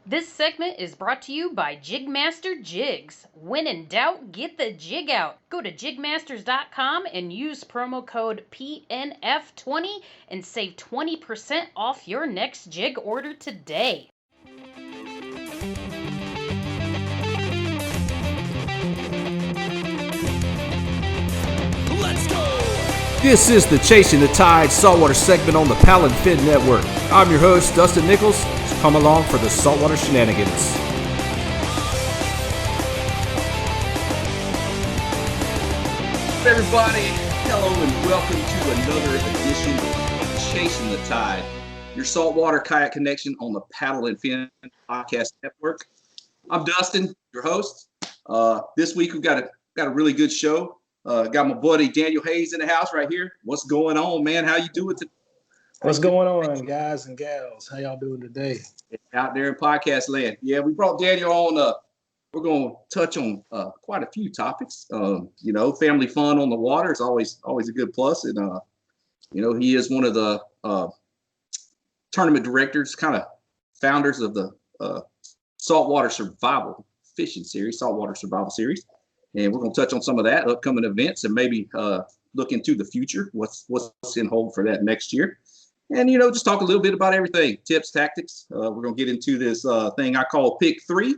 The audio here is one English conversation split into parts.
This segment is brought to you by JigMasters Jigs. When in doubt, get the jig out. Go to JigMasters.com and use promo code PNF20 and save 20% off your next jig order today. Let's go! This is the Chasin the Tide saltwater segment on the Paddle and Fin Network. I'm your host, Dustin Nichols. So come along for the saltwater shenanigans. Hey everybody, hello and welcome to another edition of Chasin the Tide, your saltwater kayak connection on the Paddle and Fin Podcast Network. I'm Dustin, your host. This week we've got a really good show. Got my buddy Daniel Hayes in the house right here. What's going on, man? How you doing today? What's going on, guys and gals? How y'all doing today? Out there in podcast land. Yeah, we brought Daniel on. We're going to touch on quite a few topics. Family fun on the water is always a good plus. And, he is one of the tournament directors, kind of founders of the Saltwater Survival Fishing Series, Saltwater Survival Series. And we're going to touch on some of that, upcoming events, and maybe look into the future, what's in hold for that next year. And, just talk a little bit about everything, tips, tactics. We're going to get into this thing I call Pick 3,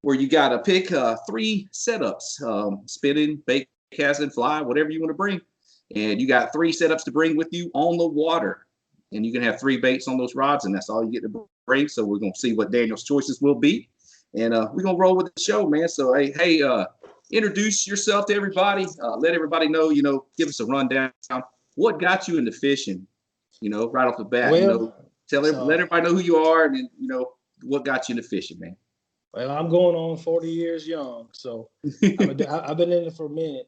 where you got to pick 3 setups, spinning, bait, casting, fly, whatever you want to bring. And you got 3 setups to bring with you on the water. And you can have 3 baits on those rods, and that's all you get to bring. So we're going to see what Daniel's choices will be. And we're going to roll with the show, man. So, hey, introduce yourself to everybody. Let everybody know, give us a rundown. What got you into fishing, right off the bat? Let everybody know who you are and then, what got you into fishing, man. Well, I'm going on 40 years young, so I've been in it for a minute.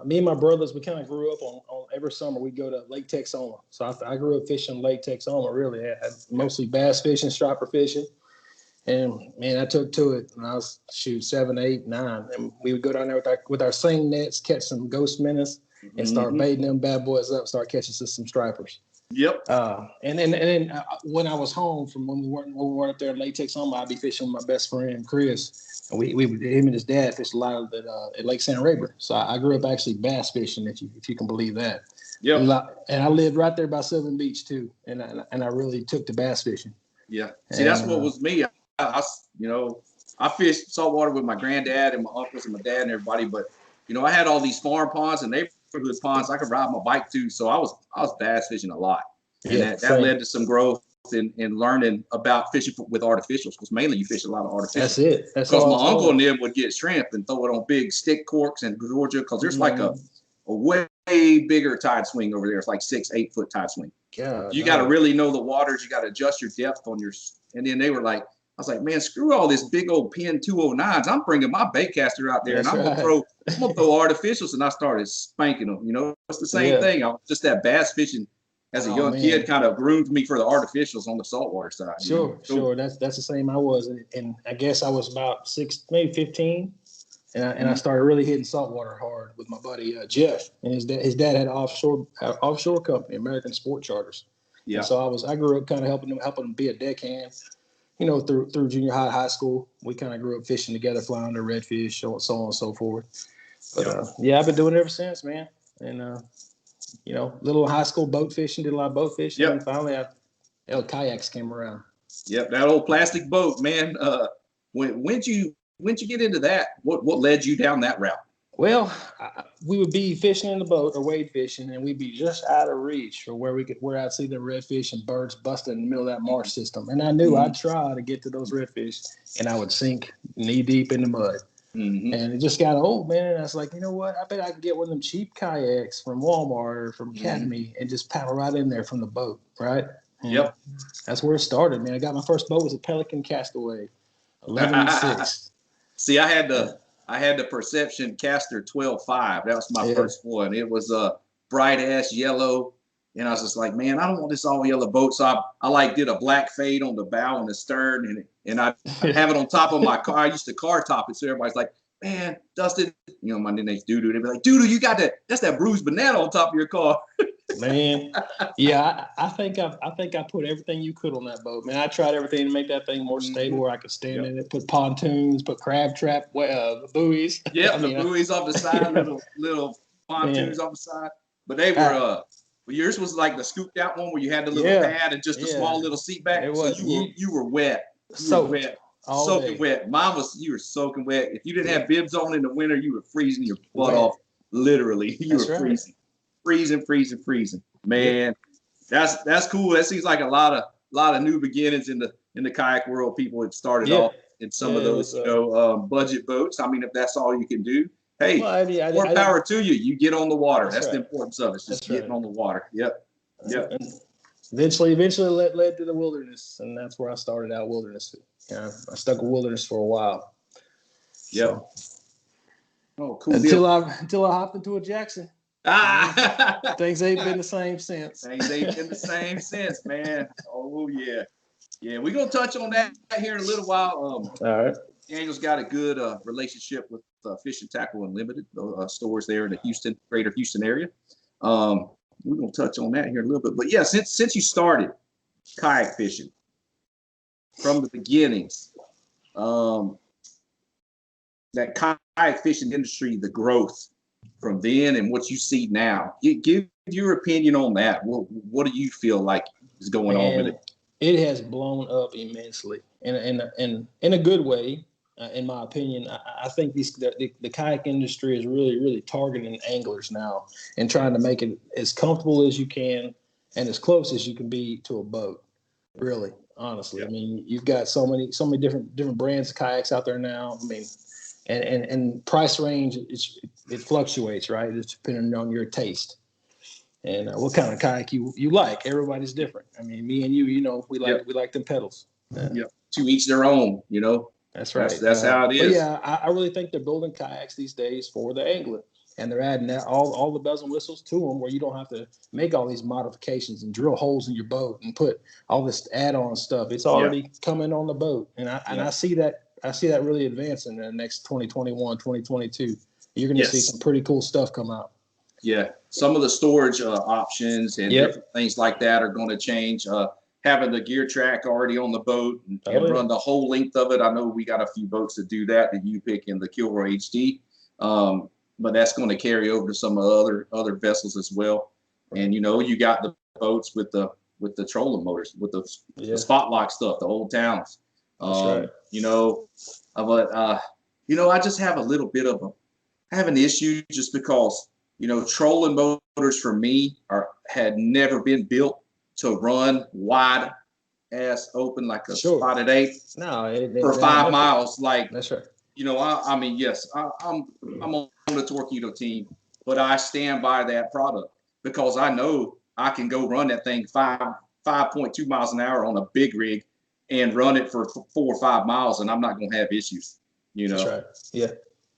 Me and my brothers, we kind of grew up on every summer we go to Lake Texoma. So I grew up fishing Lake Texoma, really. Mostly bass fishing, striper fishing. And man, I took to it when I was 7, 8, 9, and we would go down there with our seine nets, catch some ghost minnows, and start baiting them bad boys up, start catching some stripers. Yep. And then when I was home from when we weren't up there in Lake Texoma, I'd be fishing with my best friend Chris, and him and his dad fished a lot of it at Lake Santa Rayburn. So I grew up actually bass fishing, if you can believe that. Yeah. And I lived right there by Southern Beach too, and I really took to bass fishing. Yeah. See, that's what was me. I fished saltwater with my granddad and my uncles and my dad and everybody, but I had all these farm ponds and neighborhood ponds I could ride my bike to, so I was bass fishing a lot, and that led to some growth in learning about fishing with artificials, because mainly you fish a lot of artificials. That's it. Because my uncle and them would get shrimp and throw it on big stick corks in Georgia, because there's like a way bigger tide swing over there. It's like 6-8 foot tide swing. You got to really know the waters. You got to adjust your depth on your. And then they were like, I was like, man, screw all this big old Pin 209s. I'm bringing my bait caster out there, and I'm gonna throw artificials. And I started spanking them. It's the same thing. I was just that bass fishing as a young kid kind of groomed me for the artificials on the saltwater side. Sure. That's the same I was, and I guess I was about 6, maybe 15, and I started really hitting saltwater hard with my buddy Jeff, and his dad had an offshore company, American Sport Charters. Yeah. And so I grew up kind of helping him be a deckhand. Through junior high school, we kind of grew up fishing together, flounder, redfish, so on and so forth. But I've been doing it ever since, man. And little high school boat fishing, did a lot of boat fishing. Yep. And finally, kayaks came around. Yep, that old plastic boat, man. When'd you get into that? What led you down that route? Well, we would be fishing in the boat or wade fishing, and we'd be just out of reach for where I'd see the redfish and birds busting in the middle of that marsh system. And I knew I'd try to get to those redfish, and I would sink knee deep in the mud. And it just got old, man. And I was like, you know what? I bet I can get one of them cheap kayaks from Walmart or from Academy and just paddle right in there from the boat, right? And that's where it started, man. I got my first boat was a Pelican Castaway, 11-6. See, I had the Perception Caster 12.5. That was my first one. It was a bright ass yellow, and I was just like, man, I don't want this all yellow boat. So I did a black fade on the bow and the stern, and I have it on top of my car. I used to car top it, so everybody's like, man, Dustin, you know, my nickname's Doodoo. They'd be like, Doodoo, you got that's that bruised banana on top of your car. Man, yeah, I think I put everything you could on that boat, man. I tried everything to make that thing more stable where I could stand in it. Put pontoons, put crab trap, buoys. Yeah, the buoys off the side, little pontoons off the side. But they were yours was like the scooped out one where you had the little pad and just a small little seat back. It so was, you were wet. Soaking wet. Mine was, you were soaking wet. If you didn't have bibs on in the winter, you were freezing your butt off. Literally, you were freezing. Freezing. Man, that's cool. That seems like a lot of new beginnings in the kayak world. People have started off in some of those, budget boats. I mean, if that's all you can do, hey, more power to you. You get on the water. That's the importance of it. It's just getting on the water. Yep. And eventually led to the wilderness, and that's where I started out wilderness. Yeah, I stuck with wilderness for a while. Yep. Oh, cool. Until I hopped into a Jackson. Things ain't been the same since. Man. Oh yeah. Yeah, we're gonna touch on that here in a little while. All right. Daniel's got a good relationship with Fish and Tackle Unlimited stores there in the greater Houston area. We're gonna touch on that here in a little bit. But yeah, since you started kayak fishing from the beginnings, that kayak fishing industry, the growth from then and what you see now, give your opinion on that. What do you feel like is going on with it? It has blown up immensely in a good way, in my opinion. I think the kayak industry is really targeting anglers now and trying to make it as comfortable as you can and as close as you can be to a boat. Really, honestly, I mean, you've got so many different brands of kayaks out there now. I mean, and price range it fluctuates, right? It's depending on your taste and what kind of kayak you like. Everybody's different. I mean, me and you, we like them pedals. Yeah. To each their own, That's right. That's how it is. But yeah, I really think they're building kayaks these days for the angler, and they're adding all the bells and whistles to them, where you don't have to make all these modifications and drill holes in your boat and put all this add-on stuff. It's already coming on the boat, and I see that. I see that really advancing in the next 2021, 2022. You're going to see some pretty cool stuff come out. Yeah, some of the storage options and different things like that are going to change. Having the gear track already on the boat and run the whole length of it. I know we got a few boats that do that you pick in the Kilroy HD, but that's going to carry over to some other vessels as well. And you got the boats with the trolling motors, with the spot lock stuff, the old towns. That's right. I just have a little bit of an issue just because, trolling motors for me had never been built to run wide ass open like a spotted 8 for 5 miles. Like, that's right. I mean, yes, I'm on the Torpedo team, but I stand by that product because I know I can go run that thing 5.2 miles an hour on a big rig and run it for 4 or 5 miles, and I'm not going to have issues, That's right. Yeah.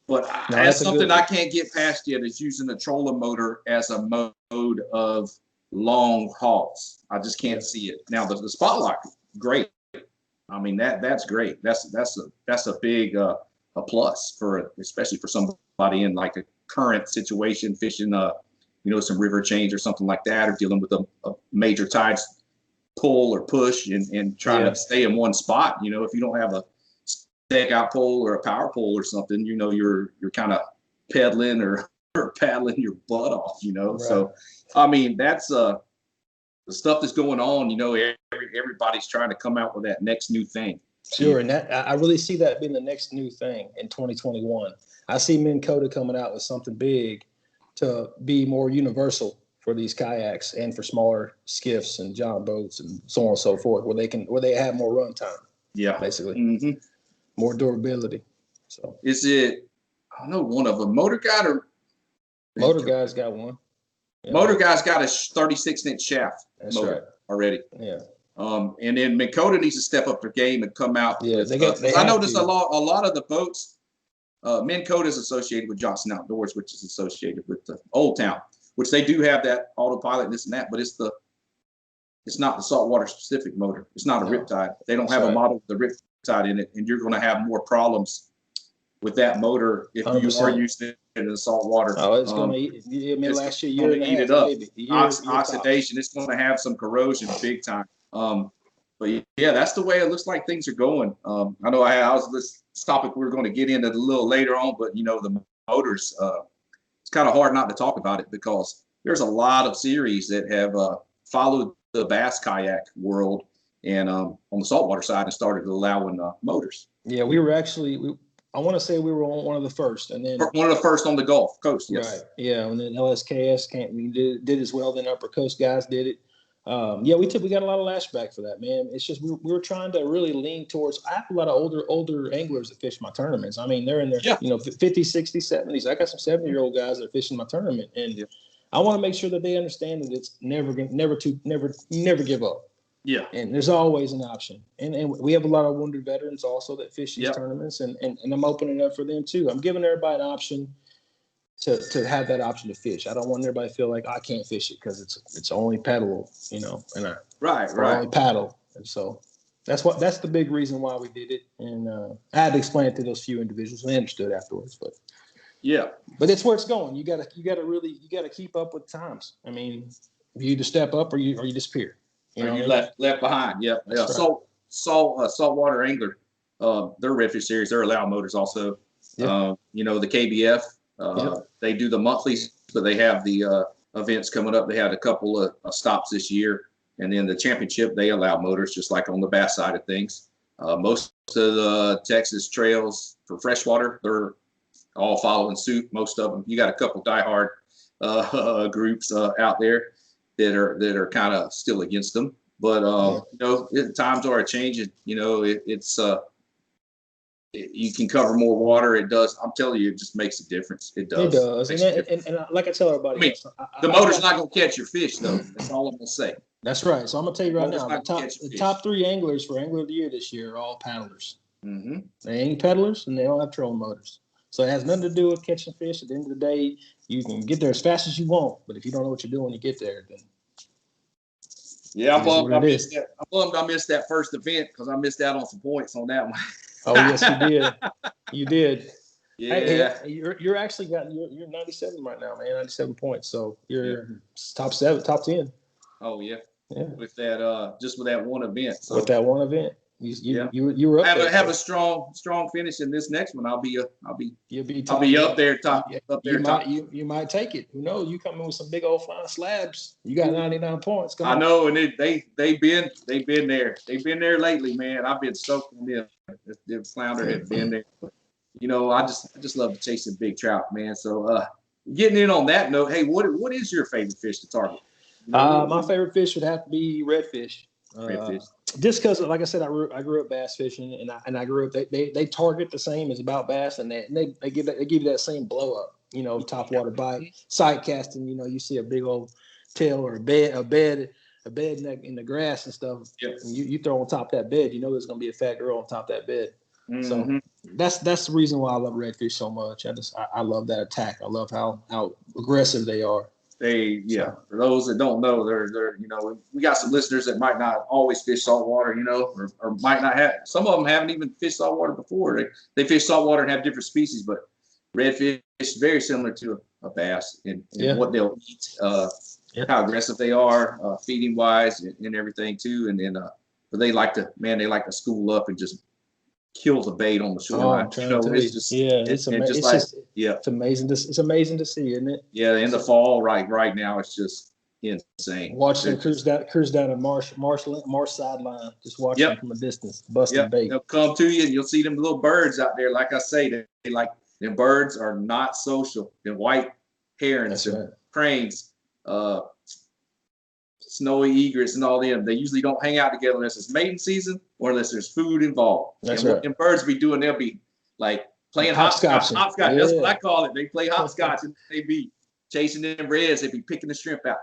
But that's something I can't get past yet is using a trolling motor as a mode of long hauls. I just can't see it. Now, the spot lock, great. I mean, that's great. That's a big a plus especially for somebody in like a current situation, fishing some river change or something like that, or dealing with a major tides pull or push and trying to stay in one spot. If you don't have a stake out pole or a power pole or something, you're kind of pedaling or paddling your butt off, Right. So, I mean, that's the stuff that's going on. Everybody's trying to come out with that next new thing. Sure, and I really see that being the next new thing in 2021. I see Minn Kota coming out with something big to be more universal for these kayaks and for smaller skiffs and john boats and so on and so forth, where they have more run time. Yeah, basically, more durability. So, is it? I don't know, one of them. Motor Guy or Motor Guy's got one. Yeah. Motor Guy's got a 36-inch shaft motor already. Yeah. And then Minn Kota needs to step up their game and come out. Yeah, I noticed a lot of the boats. Minn Kota is associated with Johnson Outdoors, which is associated with the Old Town, which they do have that autopilot, this and that, but it's not the saltwater specific motor. It's not a Riptide. They don't have a model with the Riptide in it, and you're going to have more problems with that motor if you 100%. are using it in the salt water. Oh, it's going to eat. I mean, last year and a eat half, it up. maybe. Oxidation. It's going to have some corrosion big time. But yeah, that's the way it looks like things are going. I know I was this topic we're going to get into a little later on, but the motors. It's kind of hard not to talk about it because there's a lot of series that have followed the bass kayak world and on the saltwater side and started allowing motors. Yeah, we were actually. I want to say we were on one of the first, and then one of the first on the Gulf Coast. Yes. Right. Yeah, and then LSKS did as well. Then Upper Coast guys did it. Yeah, we got a lot of lashback for that, man. It's just we were trying to really lean towards. I have a lot of older anglers that fish my tournaments. I mean, they're in their 50s, 60s, 70s. I got some 70-year-old guys that are fishing my tournament, and I want to make sure that they understand that it's never give up. Yeah, and there's always an option, and we have a lot of wounded veterans also that fish these tournaments, and I'm opening up for them too. I'm giving everybody an option to have that option to fish. I don't want everybody to feel like I can't fish it because it's only paddle, and only paddle, and so that's the big reason why we did it, and I had to explain it to those few individuals. They understood afterwards, but it's where it's going. You gotta keep up with times. I mean, you either step up or you disappear. You left behind. Yeah. Right. Saltwater angler, their redfish series, they're allowed motors also. The KBF, they do the monthlies, but they have the events coming up. They had a couple of stops this year, and then the championship they allow motors just like on the bass side of things. Most of the Texas trails for freshwater, they're all following suit. Most of them. You got a couple diehard groups out there that are kind of still against them, but times are changing. It's you can cover more water. It does. I'm telling you, it just makes a difference. It does. It does. And like I tell everybody, the motor's not going to catch your fish, though. That's all I'm going to say. That's right. So I'm going to tell you right now, the top 3 anglers for Angler of the Year this year are all paddlers. Mm-hmm. They ain't paddlers, and they don't have trolling motors. So it has nothing to do with catching fish. At the end of the day, you can get there as fast as you want, but if you don't know what you're doing when you get there, then I'm bummed I missed that first event because I missed out on some points on that one. Oh yes, you did. You did. Yeah. Hey, you're actually you're 97 right now, man. 97 points. So you're top 10. Oh yeah. Yeah. With that just with that one event. So with that one event. You were up have a strong finish in this next one. I'll be up there top. You might take it. Who knows? You come in with some big old fine slabs. You got 99 points. I know, and they've been there. They've been there lately, man. I've been soaked in them. The Flounder had been there. I just love to chase some big trout, man. So getting in on that note, hey, what is your favorite fish to target? My favorite fish would have to be redfish. Just because, like I said, I grew up bass fishing, and I grew up. They target the same as about bass, and they give you that same blow up. Top water bite, side casting. You see a big old tail or a bed in the grass and stuff. Yep. And you throw on top of that bed. There's gonna be a fat girl on top of that bed. Mm-hmm. So that's the reason why I love redfish so much. I love that attack. I love how aggressive they are. For those that don't know, they're we got some listeners that might not always fish saltwater, or might not have. Some of them haven't even fished saltwater before. They fish saltwater and have different species, but redfish is very similar to a bass in what they'll eat, how aggressive they are, feeding wise and everything too. And then, but they like to school up and just kill the bait on the shoreline. It's amazing. It's amazing to see, isn't it? Yeah, in the fall, right now, it's just insane. Watching them cruise down a marsh sideline, just watching them from a distance, busting bait. They'll come to you, and you'll see them little birds out there. Like I say, them birds are not social. Them white herons, cranes, snowy egrets, and all them. They usually don't hang out together unless it's mating season or unless there's food involved. That's right. And birds be doing, they'll be like playing hopscotch. That's what I call it. They play hopscotch and they be chasing them reds. They be picking the shrimp out.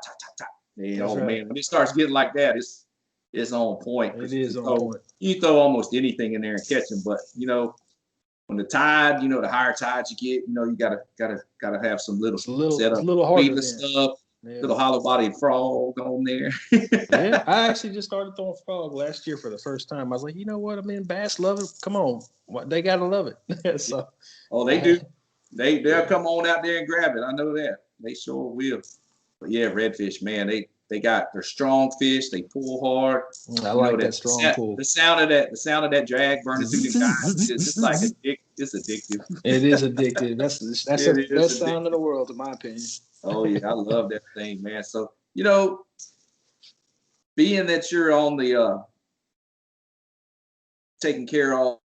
Man, when it starts getting like that, it's on point. It is on point. You throw almost anything in there and catch them, but when the tide, the higher tides you get, you gotta have some little setup, feeding the stuff. little hollow body frog on there. Yeah, I actually just started throwing frog last year for the first time. I was like, you know what? I mean, bass love it. Come on, they gotta love it. So, oh, they do. They'll come on out there and grab it. I know that. They sure will. But yeah, redfish, man, they're strong fish. They pull hard. I like that strong pull. The sound of that drag burning through the guys is just like it's addictive. It is addictive. That's the best sound in the world, in my opinion. Oh yeah, I love that thing, man. So being that you're on the taking care of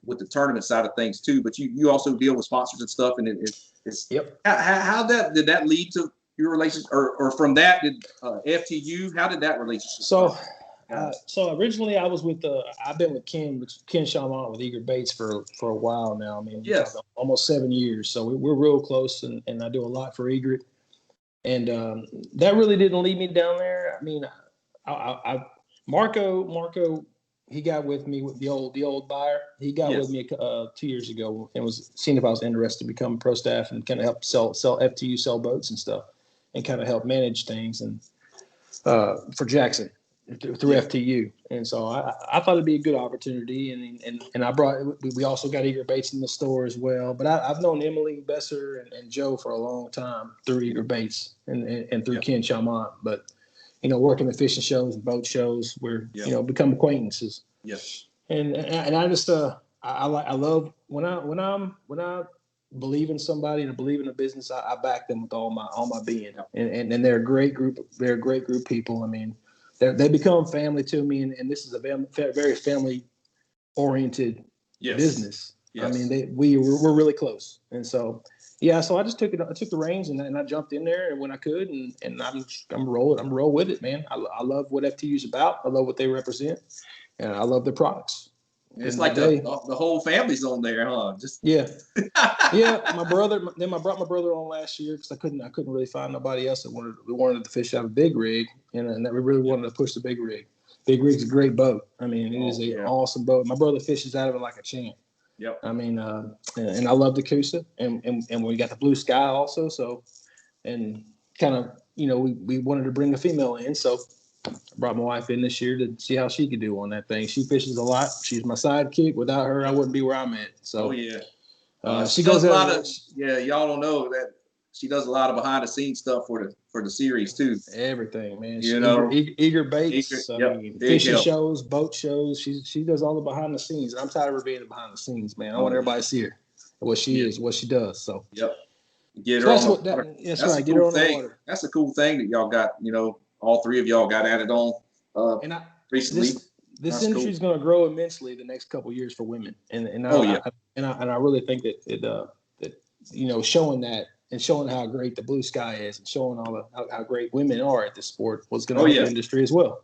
with the tournament side of things too, but you also deal with sponsors and stuff, and it's yep. How did that lead to your relationship, or from that did FTU? How did that relationship? So originally I was I've been with Ken Shalmont with Eager Baits for a while now. I mean, yes, almost 7 years. So we're real close, and I do a lot for Egret, and that really didn't lead me down there. I mean, Marco. He got with me with the old buyer. He got with me 2 years ago and was seeing if I was interested to become pro staff and kind of help sell FTU, sell boats and stuff, and kind of help manage things and for Jackson through FTU. And so I thought it'd be a good opportunity. And I we also got Eager Baits in the store as well. But I've known Emily Besser and Joe for a long time through Eager Baits and through Ken Shalmont. But working the fishing shows and boat shows, we're become acquaintances. Yes. And I just I love when I believe in somebody and I believe in a business, I back them with all my being. And they're a great group. They're a great group of people. I mean, they become family to me, and this is a very family oriented business. Yes. I mean, we're really close, and so. Yeah, so I just took the reins and I jumped in there when I could, and I'm roll with it, man. I love what FTU's about. I love what they represent, and I love their products. It's like the whole family's on there, huh? Yeah. My brother. Then I brought my brother on last year because I couldn't really find nobody else that wanted to fish out of big rig, and that we really wanted to push the big rig. Big rig's a great boat. I mean, it is an awesome boat. My brother fishes out of it like a champ. Yep. I mean, and I love the Coosa, and we got the Blue Sky also. So, and kind of, we wanted to bring a female in, so I brought my wife in this year to see how she could do on that thing. She fishes a lot. She's my sidekick. Without her, I wouldn't be where I'm at. So, she does a lot of. Yeah, y'all don't know that she does a lot of behind the scenes stuff for the series too. Everything, man. Eager Baits, fishing shows, boat shows. She does all the behind the scenes. I'm tired of her being behind the scenes, man. I want everybody to see her, what she is, what she does. So get her on the water. That's right. Get her on the water. That's a cool thing that y'all got. All three of y'all got added on recently. This industry is going to grow immensely the next couple of years for women, and I really think that showing that. And showing how great the Blue Sky is, and showing how great women are at this sport was going to help the industry as well.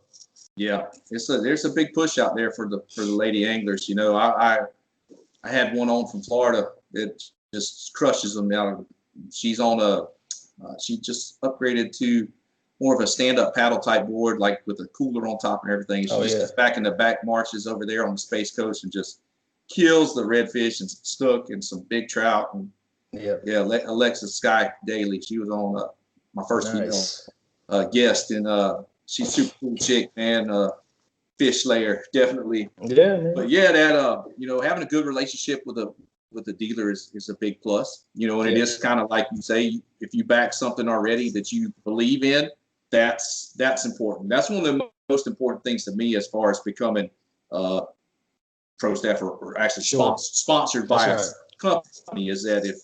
Yeah, there's a big push out there for the lady anglers. I had one on from Florida that just crushes them out. She's on she just upgraded to more of a stand-up paddle type board, like with a cooler on top and everything. She just back in the back marches over there on the Space Coast and just kills the redfish and snook and some big trout and. Alexis Sky Daly. She was on my first female guest, and she's super cool chick, man. Fish slayer, definitely. Yeah, man. But that having a good relationship with the dealer is a big plus. And it is kind of like you say, if you back something already that you believe in, that's important. That's one of the most important things to me as far as becoming pro staff or actually sponsored by a company is that if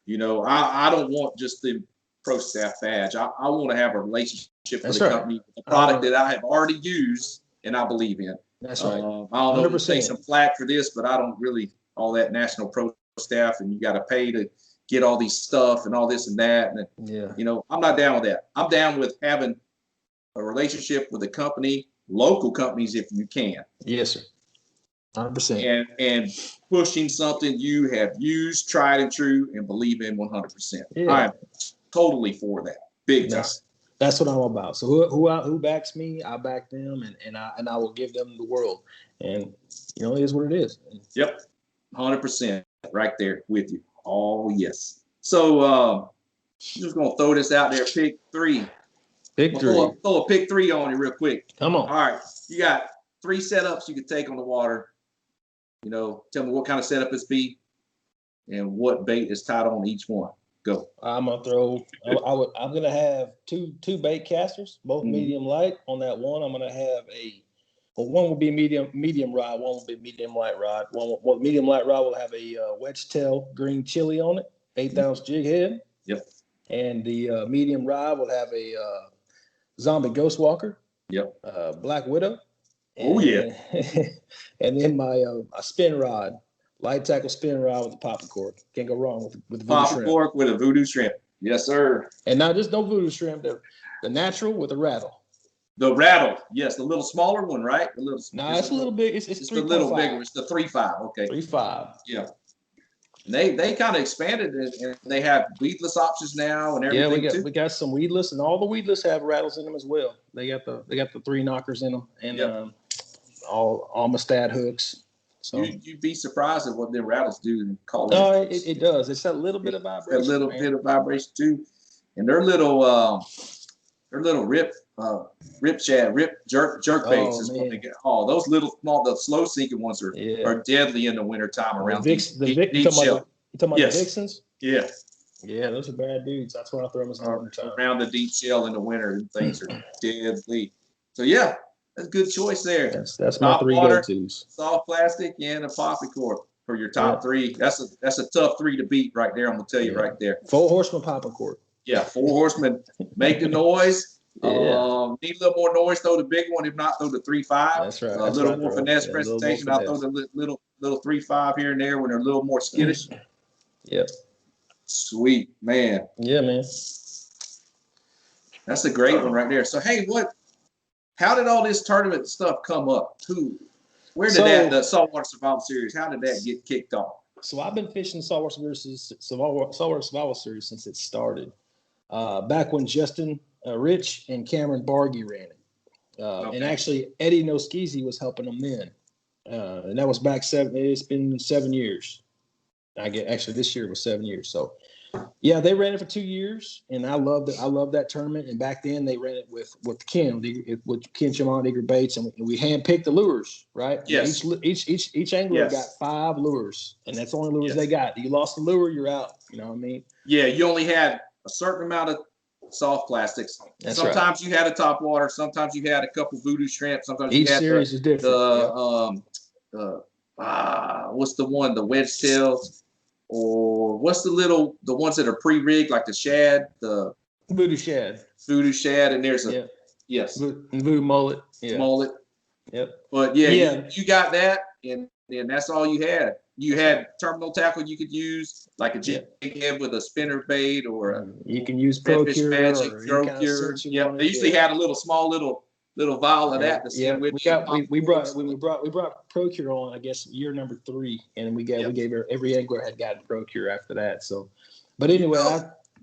I don't want just the pro staff badge. I want to have a relationship with the company, a product that I have already used and I believe in. That's right. I don't know if you take some flack for this, but I don't really all that national pro staff and you got to pay to get all these stuff and all this and that. And I'm not down with that. I'm down with having a relationship with a company, local companies if you can. Yes, sir. 100%. And pushing something you have used, tried and true, and believe in 100%. Yeah. I'm totally for that. Big time. That's what I'm about. So who backs me, I back them, and I will give them the world. And it is what it is. Yep, 100% right there with you. Oh yes. So I'm just gonna throw this out there. Pick 3 Pick three. Throw a pick three on you real quick. Come on. All right. You got 3 setups you can take on the water. You know, tell me what kind of setup it's be and what bait is tied on each one. Go. I'm gonna throw. I'm gonna have two bait casters, both medium light. On that one, I'm gonna have one will be medium rod, one will be medium light rod. One medium light rod will have a wedge tail green chili on it, 1/8 ounce jig head. Yep. And the medium rod will have a zombie ghost walker. Yep. Black widow. Oh yeah. And then my a spin rod. Light tackle spin rod with a popping cork. Can't go wrong with the voodoo popping shrimp. cork with a voodoo shrimp. Yes, sir. And not just no voodoo shrimp, the natural with a rattle. The rattle, yes, the little smaller one, right? The little. No, it's a little big. It's the little bigger. It's the 3.5. Okay. 3.5. Yeah. And they kind of expanded it, and they have weedless options now and everything. Yeah, we got some weedless, and all the weedless have rattles in them as well. They got the 3 knockers in them, and all Amistad hooks. So you'd be surprised at what their rattles do in color. No, it does. It's a little bit of vibration. A little bit of vibration too, and their little rip jerk baits is what they get. Oh, those little small, the slow sinking ones are deadly in the wintertime around deep shell. You talking about the Vixens? Yeah. Yeah, those are bad dudes. That's why I throw them in the wintertime. Around the deep shell in the winter, and things are deadly. So yeah. That's a good choice there. That's my 3 go-tos. Soft plastic and a popping cork for your top 3. That's a tough 3 to beat right there. I'm gonna tell you right there. 4 horseman popping cork. Yeah, 4 horsemen make the noise. Need a little more noise. Throw the big one. If not, throw the 3.5. That's right. A little more finesse presentation. I'll throw the little 3.5 here and there when they're a little more skittish. Yep. Sweet man. Yeah, man. That's a great one right there. So hey, how did all this tournament stuff come up? Where did the Saltwater Survival Series, how did that get kicked off? So I've been fishing Saltwater Survival Series since it started. Back when Justin Rich and Cameron Bargy ran it. And actually Eddie Noskisi was helping them then. And that was back it's been 7 years. Actually this year was 7 years. So yeah, they ran it for 2 years, and I loved it. I loved that tournament. And back then, they ran it with Ken Chamont, Eager Baits, and we handpicked the lures, right? Yes. Each angler got 5 lures, and that's the only lures they got. You lost the lure, you're out. You know what I mean? Yeah, you only had a certain amount of soft plastics. Sometimes you had a top water. Sometimes you had a couple voodoo shrimp. Sometimes each you had series is different. What's the one? The wedge tails. Or what's the ones that are pre-rigged, like the shad, the voodoo shad, and there's a voodoo mullet, mullet. Yep. But you got that, and that's all you had. You had terminal tackle you could use, like a jig head with a spinner bait, or you can use Procure. Yeah, they usually had a little vial of that. We brought Procure on, I guess, year number 3, and we gave every angler had gotten Procure after that. So, but anyway,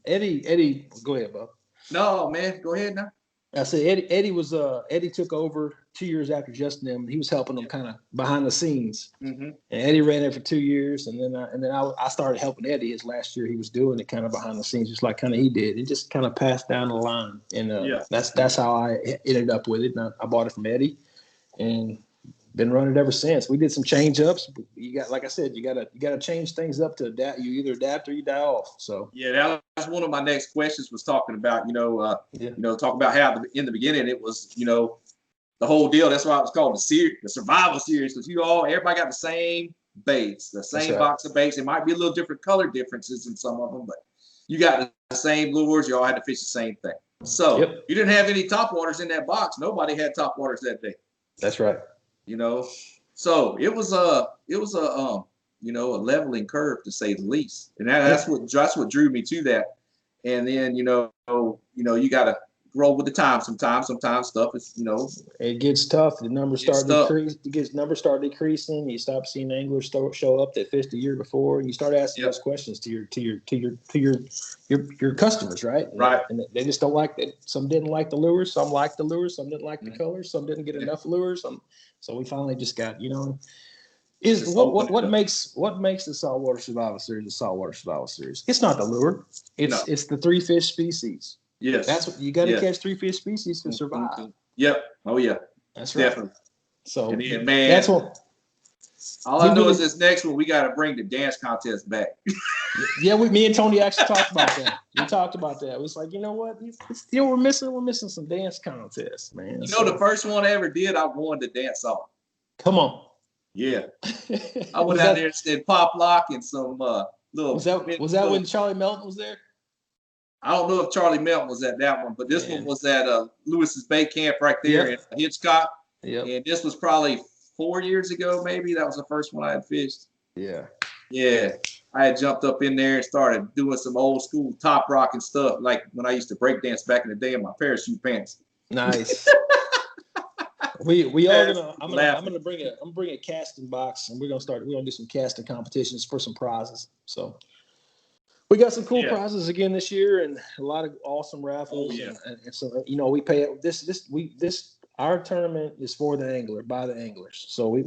Eddie, go ahead, Bob. No, man, go ahead now. I said Eddie took over 2 years after Justin and he was helping them kind of behind the scenes. Mm-hmm. And Eddie ran it for 2 years, and then I started helping Eddie his last year. He was doing it kind of behind the scenes, just like kind of he did. It just kind of passed down the line, and that's how I ended up with it. And I bought it from Eddie, and been running it ever since. We did some change ups. You got, like I said, you gotta change things up to adapt. You either adapt or you die off. So that was one of my next questions, was talking about talk about how in the beginning it was the whole deal. That's why it was called the survival series, because everybody got the same baits, the same box of baits. It might be a little different color differences in some of them, but you got the same lures. You all had to fish the same thing. So you didn't have any top waters in that box. Nobody had top waters that day. That's right. So it was a leveling curve, to say the least, and that's what drew me to that. And then you got to roll with the time. Sometimes stuff is it gets tough. The numbers start decreasing. You stop seeing anglers show up that fished the year before, and you start asking those questions to your customers, right? Right. And they just don't like that. Some didn't like the lures. Some liked the lures. Some didn't like the colors. Some didn't get enough lures. So we finally just got what makes the Saltwater Survival Series the Saltwater Survival Series? It's not the lure. It's the 3 fish species. Yes. That's what you got to Yeah. catch 3 fish species to survive. Yep. Oh yeah. That's right. Definitely. So And then, man, that's what. All I know is this next one we got to bring the dance contest back. Yeah, me and Tony actually talked about that. We talked about that. It was like, you know what? Still, we're missing some dance contests, man. You know, the first one I ever did, I won the dance song. Come on. Yeah. I went out there and did pop lock and some little. Was that when Charlie Melton was there? I don't know if Charlie Melton was at that one, but this one was at Lewis's Bay Camp right there in Hitchcock. Yeah. And this was probably 4 years ago, maybe. That was the first one I had fished. Yeah. Yeah. I had jumped up in there and started doing some old school top rock and stuff, like when I used to break dance back in the day in my parachute pants. Nice. we are gonna. I'm gonna bring a casting box, and we're gonna do some casting competitions for some prizes. So we got some cool prizes again this year, and a lot of awesome raffles. Oh, yeah. And so we pay our tournament is for the angler, by the anglers. So we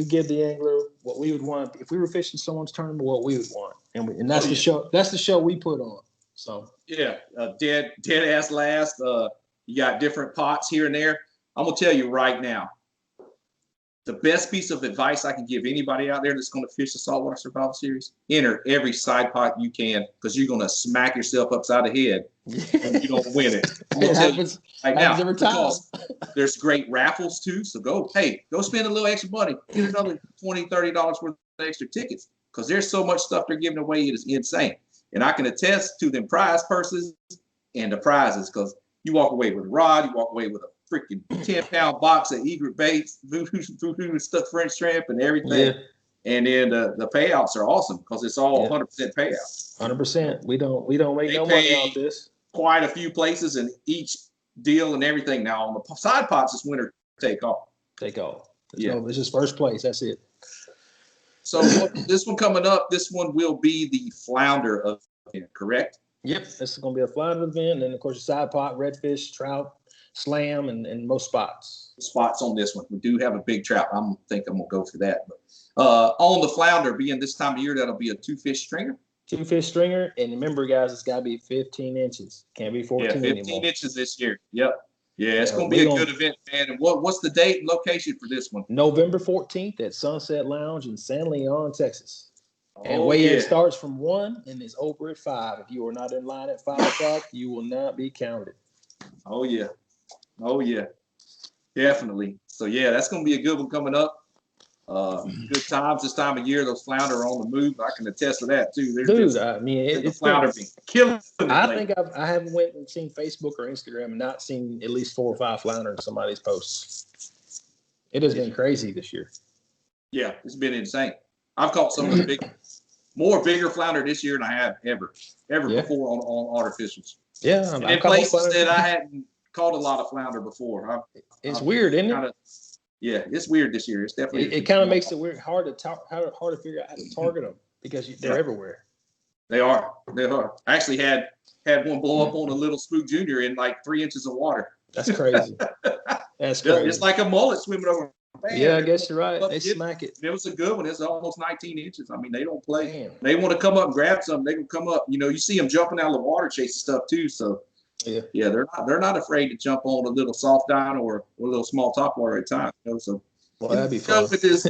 give the angler what we would want if we were fishing someone's tournament, what we would want, and that's the show. That's the show we put on. So dead ass last. You got different pots here and there. I'm gonna tell you right now, the best piece of advice I can give anybody out there that's going to fish the Saltwater Survival Series: enter every side pot you can, because you're going to smack yourself upside the head and you're going to win it. It happens every time. There's great raffles too. So go spend a little extra money, get another $20, $30 worth of extra tickets, because there's so much stuff they're giving away. It is insane. And I can attest to them prize purses and the prizes, because you walk away with a rod, you walk away with a freaking 10-pound box of egret baits, voodoo stuck French shrimp and everything. Yeah. And then the payouts are awesome, because it's all 100% payouts. 100%. We don't make no money off this. Quite a few places in each deal and everything. Now on the side pots, it's winner take all. Take all. It's just first place. That's it. So this one coming up, this one will be the Flounder event, correct? Yep. This is going to be a Flounder event, and then of course the side pot, redfish, trout, slam, and most spots. Spots on this one. We do have a big trout. I think I'm gonna go for that. But on the Flounder, being this time of year, that'll be a 2-fish stringer. 2-fish stringer, and remember, guys, it's got to be 15 inches. Can't be 14 anymore. 15 inches this year. Yep. Yeah, it's gonna be a good event, man. And what's the date and location for this one? November 14th at Sunset Lounge in San Leon, Texas. And weigh-in starts from 1 and is over at 5. If you are not in line at 5 o'clock, you will not be counted. Oh yeah, definitely. So that's gonna be a good one coming up. Good times this time of year. Those flounder are on the move. I can attest to that too. It's flounder being killing. I haven't went and seen Facebook or Instagram and not seen at least 4 or 5 flounder in somebody's posts. It has been crazy this year. Yeah, it's been insane. I've caught some of the bigger flounder this year than I have ever before on artificials. Yeah, and in places that I hadn't caught a lot of flounder before. It's weird, isn't it? It's weird this year. It's definitely. It kind of makes it weird, hard to figure out how to target them, because they're everywhere. They are. I actually had one blow up on a little spook junior in like 3 inches of water. That's crazy. That's crazy. It's like a mullet swimming over. Man, yeah, I guess you're right. They smack it. It was a good one. It's almost 19 inches. I mean, they don't play. Damn. They want to come up and grab something. They can come up. You see them jumping out of the water chasing stuff too. So they're not afraid to jump on a little soft dine or a little small top water at a time. So that'd be fun. With this,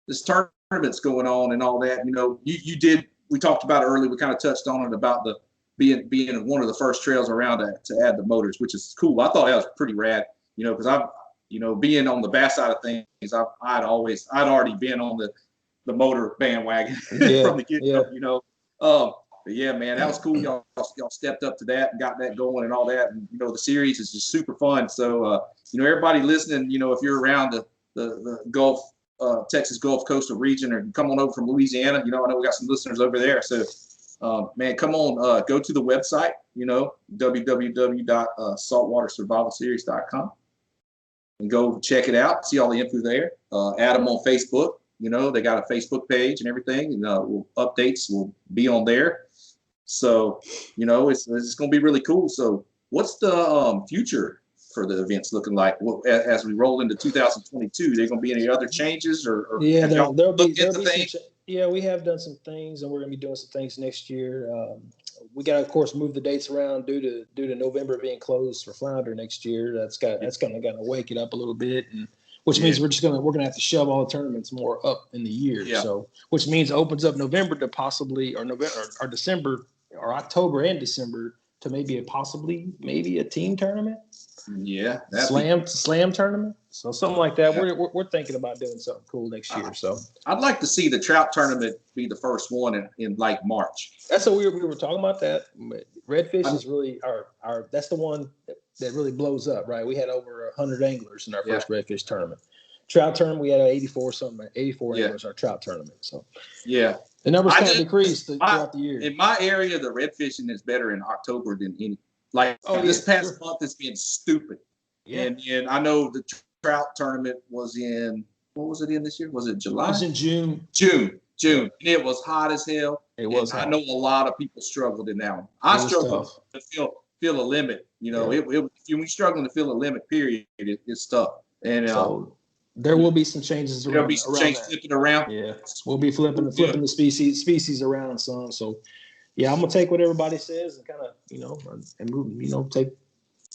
this tournament's going on and all that. You did. We talked about it earlier. We kind of touched on it about the being one of the first trails around to add the motors, which is cool. I thought that was pretty rad. Because I've being on the bass side of things, I'd already been on the motor bandwagon from the get-go. But yeah, man, that was cool. Y'all stepped up to that and got that going and all that. And the series is just super fun. So everybody listening, if you're around the Gulf, Texas Gulf Coastal region, or come on over from Louisiana, I know we got some listeners over there. So man, come on, go to the website, www.saltwatersurvivalseries.com, and go check it out. See all the info there. Add them on Facebook. They got a Facebook page and everything, and updates will be on there. So, it's going to be really cool. So what's the future for the events looking like as we roll into 2022? There going to be any other changes or there'll be Yeah, we have done some things, and we're going to be doing some things next year. We got to, of course, move the dates around due to November being closed for Flounder next year. That's going to wake it up a little bit, and which means we're going to have to shove all the tournaments more up in the year. Yeah. So, which means it opens up November to possibly or December or October and December to maybe a team tournament. Yeah, slam tournament. So something like that. Yeah. We're thinking about doing something cool next year. So I'd like to see the trout tournament be the first one in like March. That's what we were talking about. That redfish is really our that's the one that really blows up, right? We had over 100 anglers in our first redfish tournament. Trout tournament, we had 84 anglers our trout tournament. So the numbers kind of decreased throughout the year. In my area, the redfishing is better in October than any. This past month has been stupid. Yeah. And I know the trout tournament was in, what was it in this year? Was it July? It was in June. June. And it was hot as hell. It was hot. I know a lot of people struggled in that one. I struggled to feel a limit. You know, when you're struggling to feel a limit, period, it's tough. And so there will be some changes around. There'll be some changes flipping around. Yeah. We'll be flipping the species around some. So yeah, I'm gonna take what everybody says and kind of, and move,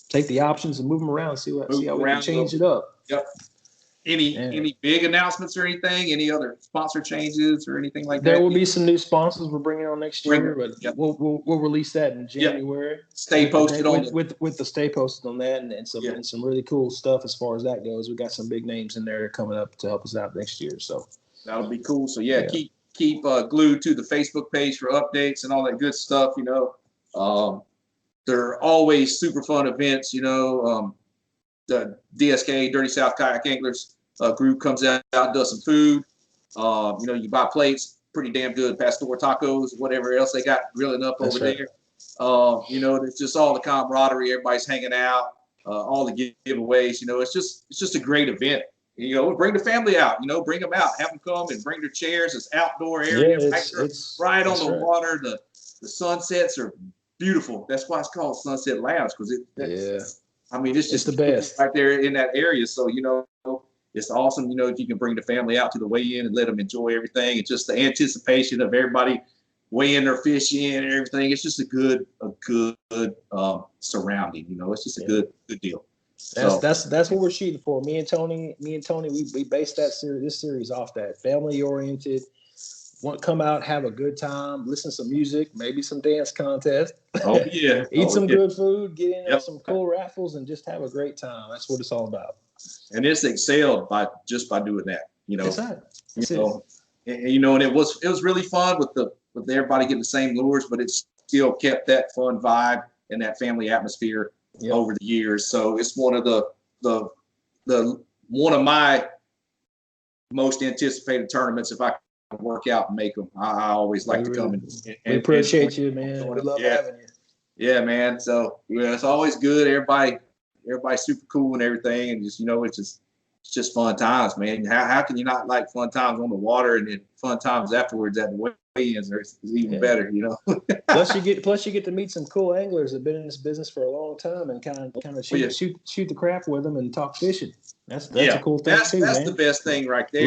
take the options and move them around, see how we can change it up. Yep. Any big announcements or anything? Any other sponsor changes or anything like that? There will be some new sponsors we're bringing on next year, but we'll release that in January. Stay posted on with the stay posted on that and some really cool stuff as far as that goes. We got some big names in there coming up to help us out next year. So that'll be cool. So keep glued to the Facebook page for updates and all that good stuff. They're always super fun events. The DSK Dirty South Kayak Anglers group comes out, does some food. You buy plates, pretty damn good pastor tacos, whatever else they got grilling up over there. There's just all the camaraderie. Everybody's hanging out. All the giveaways. It's just a great event. Bring the family out. Bring them out. Have them come and bring their chairs. It's outdoor area. It's right on the water. The sunsets are beautiful. That's why it's called Sunset Lounge, because it's just the best right there in that area. So it's awesome. If you can bring the family out to the weigh-in and let them enjoy everything, it's just the anticipation of everybody weighing their fish in and everything. It's just a good surrounding. It's just a good deal. That's what we're shooting for. Me and Tony, we based this series off that family oriented. Want to come out, have a good time, listen to some music, maybe some dance contest. Oh yeah, eat some good food, get in on some cool raffles, and just have a great time. That's what it's all about. And it's excelled by doing that. That's right. And it was really fun with everybody getting the same lures, but it still kept that fun vibe and that family atmosphere over the years. So it's one of the one of my most anticipated tournaments. If I can work out and make them, I always like to come and we appreciate you, man. We love having you. Yeah, man. So it's always good. Everybody's super cool and everything, and just it's just fun times, man. How can you not like fun times on the water and then fun times afterwards at the weigh-ins? It's even better, Plus you get to meet some cool anglers that have been in this business for a long time and kind of shoot the crap with them and talk fishing. That's a cool thing too, man. That's the best thing right there. A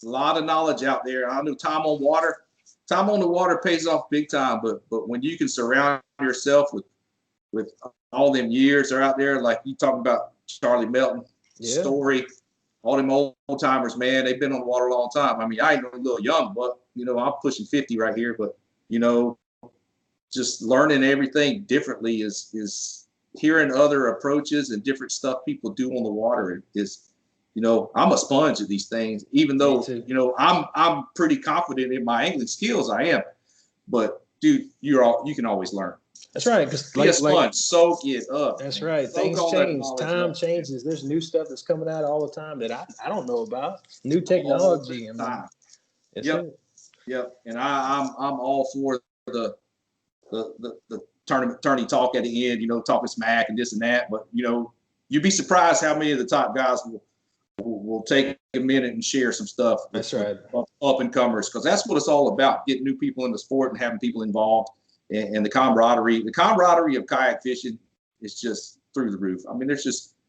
lot of knowledge out there. I know time on the water pays off big time, but when you can surround yourself with all them years are out there, like you talking about Charlie Melton, Story, all them old timers, man, they've been on the water a long time. I mean, I ain't a little young, but I'm pushing 50 right here, but just learning everything differently is hearing other approaches and different stuff people do on the water is, I'm a sponge at these things, even though, I'm pretty confident in my angling skills. I am, but dude, you can always learn. That's right. Soak it up. That's right. Things change. Time changes. There's new stuff that's coming out all the time that I don't know about. New technology. Yep. And I'm all for the tourney talk at the end. Talking smack and this and that. But you'd be surprised how many of the top guys will take a minute and share some stuff. That's right. Up and comers, because that's what it's all about: getting new people in the sport and having people involved. And the camaraderie of kayak fishing is just through the roof. I mean,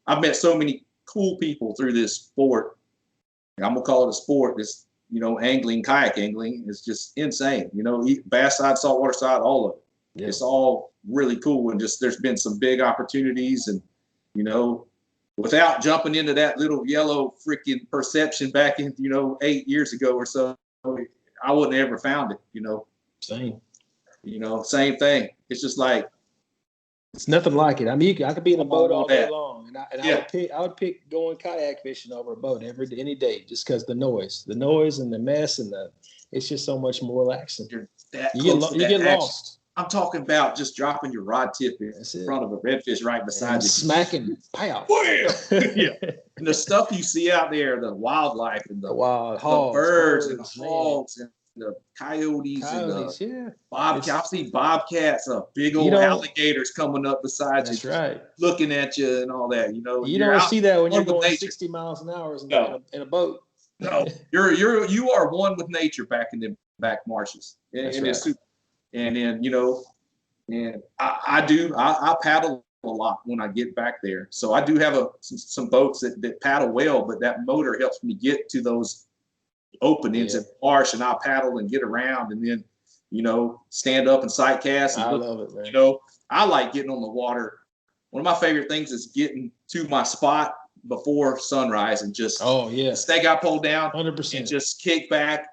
I've met so many cool people through this sport. I'm gonna call it a sport. angling, kayak angling is just insane. Bass side, saltwater side, all of it. Yeah. It's all really cool. And just, there's been some big opportunities, and, without jumping into that little yellow freaking perception back in, 8 years ago or so, I wouldn't have ever found it, Same. Same thing. It's just like, it's nothing like it. I mean, I could be in a boat all day long, and I would pick going kayak fishing over a boat any day, just because the noise and the mess, and it's just so much more relaxing. You get lost. I'm talking about just dropping your rod tip in front of a redfish right beside you, smacking, pow. Yeah. And the stuff you see out there, the wildlife and the wild hogs, birds and the hogs and the coyotes and the bobcats. I've seen bobcats, big old alligators coming up beside you, that's right, looking at you and all that. You don't see that when you're going 60 miles an hour in a boat. No, you are one with nature back in the back marshes, and it's super. And then and I paddle a lot when I get back there. So I do have some boats that paddle well, but that motor helps me get to those openings at the marsh, and I'll paddle and get around, and then stand up and sight cast. And I love it, man. I like getting on the water. One of my favorite things is getting to my spot before sunrise and just stake out, pull down, 100%, and just kick back,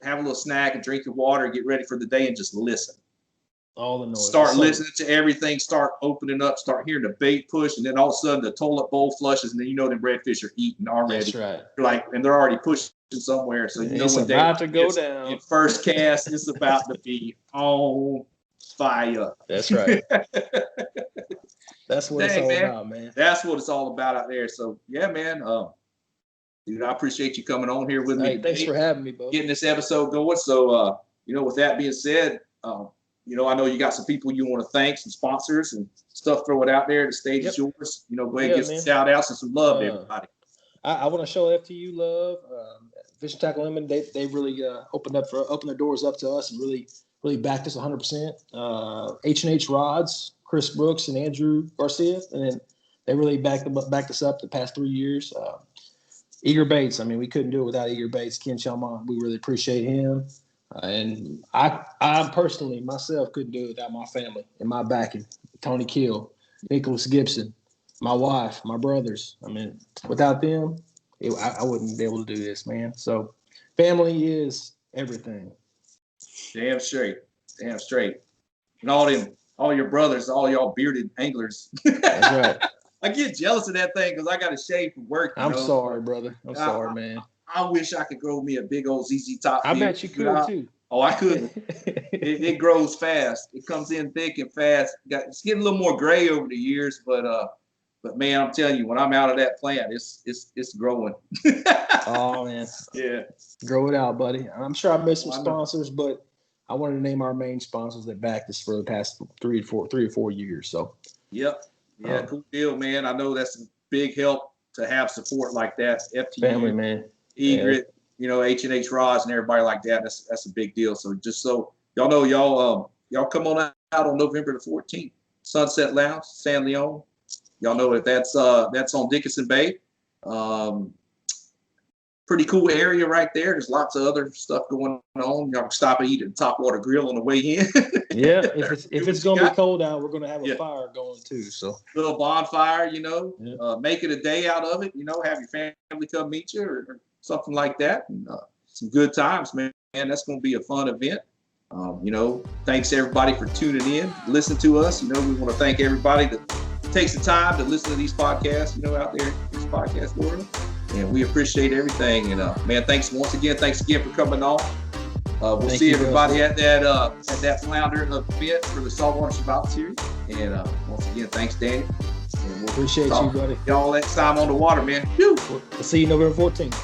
have a little snack and drink your water, get ready for the day, and just listen. All the noise. Start listening to everything, start opening up, start hearing the bait push, and then all of a sudden the toilet bowl flushes, and then them redfish are eating already. That's right. And they're already pushing somewhere. So it's when about to go down. First cast is about to be on fire. That's right. That's what it's all about, man. That's what it's all about out there. So yeah, man. Dude, I appreciate you coming on here with me. Thanks for having me, bro. Getting this episode going. So with that being said, I know you got some people you want to thank, some sponsors and stuff. Throw it out there. The stage is yours. Go ahead and give some shout outs and some love to everybody. I want to show FTU love. Fish and Tackle Limited, they really opened their doors up to us and really backed us 100%. H&H Rods, Chris Brooks and Andrew Garcia, and then they really backed us up the past 3 years. Eager Baits, I mean, we couldn't do it without Eager Baits. Ken Chalmont, we really appreciate him. And I personally, myself, couldn't do it without my family and my backing. Tony Kill, Nicholas Gibson, my wife, my brothers. I mean, without them, I wouldn't be able to do this, man. So family is everything. Damn straight. And all your brothers, all y'all bearded anglers. That's right. I get jealous of that thing because I got to shave from work. I'm sorry, brother. I'm sorry, man. I wish I could grow me a big old ZZ top. I bet you could too. Oh, I could. It grows fast. It comes in thick and fast. It's getting a little more gray over the years, but man, I'm telling you, when I'm out of that plant, it's growing. Oh man. Yeah. Grow it out, buddy. I'm sure I missed some sponsors, but I wanted to name our main sponsors that backed us for the past 3 or 4 years. So. Yep. Yeah, cool deal, man. I know that's a big help to have support like that. FTU, family, man. Egret, H&H Rods and everybody like that. That's a big deal. So just so y'all know, y'all come on out on November the 14th. Sunset Lounge, San Leon. Y'all know that that's on Dickinson Bay. Pretty cool area right there. There's lots of other stuff going on. Y'all can stop and eat at the Topwater Grill on the way in. Yeah, if it's gonna be cold out, we're gonna have a fire going too. So little bonfire, make it a day out of it. Have your family come meet you or something like that, and some good times, man. That's gonna be a fun event. Thanks everybody for tuning in, listen to us. We want to thank everybody that takes the time to listen to these podcasts. Out there in this podcast world. And we appreciate everything. And man, thanks again for coming on. We'll see everybody at that Flounder Event for the Saltwater Survival Series. And once again, thanks, Danny. And we'll appreciate you, buddy. Y'all next time on the water, man. Woo! We'll see you November 14th.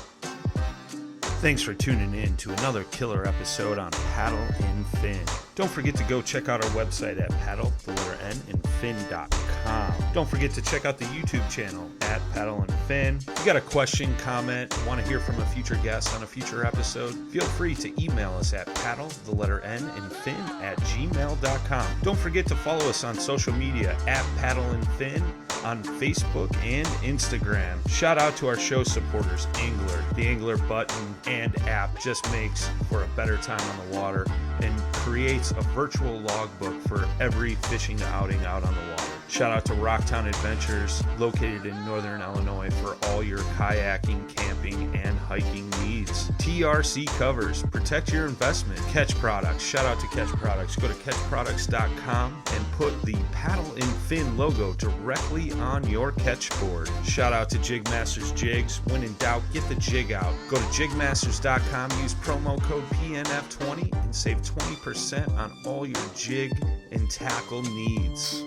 Thanks for tuning in to another killer episode on Paddle and Fin. Don't forget to go check out our website at paddle_and fin.com. Don't forget to check out the YouTube channel at Paddle and Fin. If you got a question, comment, want to hear from a future guest on a future episode, feel free to email us at paddle_and fin@gmail.com. Don't forget to follow us on social media at Paddle and Fin on Facebook and Instagram. Shout out to our show supporters, Angler. The Angler button and app just makes for a better time on the water and creates a virtual logbook for every fishing outing out on the water. Shout out to Rocktown Adventures, located in Northern Illinois, for all your kayaking, camping, and hiking needs. TRC Covers, protect your investment. Ketch Products, shout out to Ketch Products. Go to ketchproducts.com and put the paddle and fin logo directly on your catch board. Shout out to JigMasters Jigs. When in doubt, get the jig out. Go to JigMasters.com, use promo code PNF20 and save 20% on all your jig and tackle needs.